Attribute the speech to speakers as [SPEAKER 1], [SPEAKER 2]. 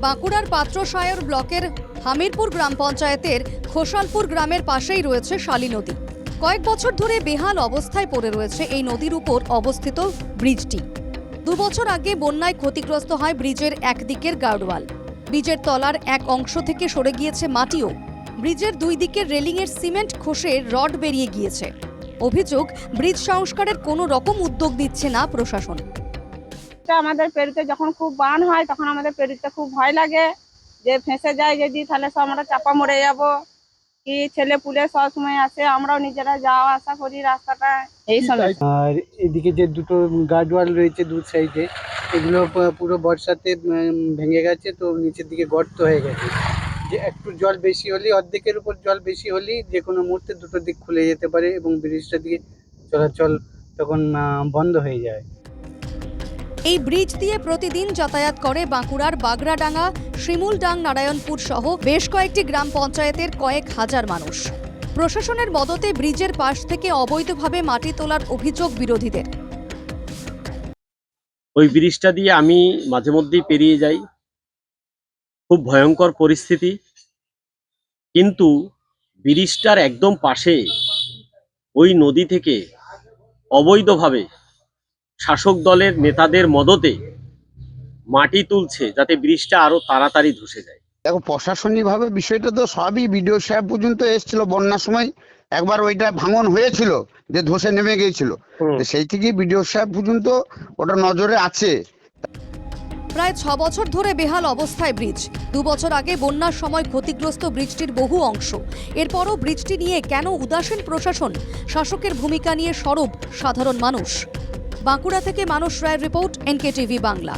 [SPEAKER 1] বাঁকুড়ার পাত্রসায়র ব্লকের হামিরপুর গ্রাম পঞ্চায়েতের খোসালপুর গ্রামের পাশেই রয়েছে শালী নদী। কয়েক বছর ধরে বেহাল অবস্থায় পড়ে রয়েছে এই নদীর উপর অবস্থিত ব্রিজটি। 2 বছর আগে বন্যায় ক্ষতিগ্রস্ত হয় ব্রিজের একদিকের গার্ডওয়াল। ব্রিজের তলার এক অংশ থেকে সরে গিয়েছে মাটিও। ব্রিজের 2 দিকের রেলিংয়ের সিমেন্ট খসে রড বেরিয়ে গিয়েছে। অভিযোগ, ব্রিজ সংস্কারের কোনো রকম উদ্যোগ দিচ্ছে না প্রশাসন।
[SPEAKER 2] আমাদের পেরুতে যখন খুব বান হয় তখন আমাদের পেরুতে খুব ভয় লাগে যে ফেঁসে যায় যদি, তাহলে সব আমরা চাপা মরে যাব। কি ছেলে পুলে সব সময় আসে, আমরাও নিজেরা যাওয়া আসা করি রাস্তাটা, এই সমস্যা।
[SPEAKER 3] আর এদিকে যে দুটো গার্ডওয়াল রয়েছে দু সাইডে, এগুলো পুরো বর্ষাতে ভেঙে গেছে, তো নিচের দিকে গর্ত হয়ে গেছে। যে একটু জল বেশি হলেই, অর্ধেকের উপর জল বেশি হলেই যে কোনো মুহূর্তে দুটো দিক খুলে যেতে পারে এবং ব্রিজটার দিকে চলাচল তখন বন্ধ হয়ে যায়।
[SPEAKER 1] এই ব্রিজ দিয়ে প্রতিদিন যাতায়াত করে বাঁকুড়ার বাগড়াডাঙ্গা, শিমুলডাং, নারায়ণপুর সহ বেশ কয়েকটি গ্রাম পঞ্চায়েতের কয়েক হাজার মানুষ। প্রশাসনের মদতে ব্রিজের পাশ থেকে অবৈধভাবে মাটি তোলার অভিযোগ বিরোধীদের।
[SPEAKER 4] ওই ব্রিজটা দিয়ে আমি মাঝে মধ্যেই পেরিয়ে যাই, খুব ভয়ঙ্কর পরিস্থিতি। কিন্তু ব্রিজটার একদম পাশে ওই নদী থেকে অবৈধভাবে শাসক দলের নেতাদের মদতে মাটি তুলছে, যাতে ব্রিজটা আরো তাড়াতাড়ি ধসে যায়।
[SPEAKER 5] দেখো, প্রশাসনিকভাবে বিষয়টা তো সবই বিডিও সাহেব পর্যন্ত এসেছিল। বন্যার সময় একবার ওইটা ভাঙন হয়েছিল, যে ধসে নেমে গিয়েছিল, সেই থেকে বিডিও সাহেব পর্যন্ত ওটা নজরে আছে।
[SPEAKER 1] প্রায় 6 বছর ধরে বেহাল অবস্থায় ব্রিজ। 2 বছর আগে বন্যার সময় ক্ষতিগ্রস্ত ব্রিজটির বহু অংশ। এরপরও ব্রিজটি নিয়ে কেন উদাসীন প্রশাসন? শাসকের ভূমিকা নিয়ে সরব সাধারণ মানুষ। বাঁকুড়া থেকে মানস রায়ের রিপোর্ট, NKTV বাংলা।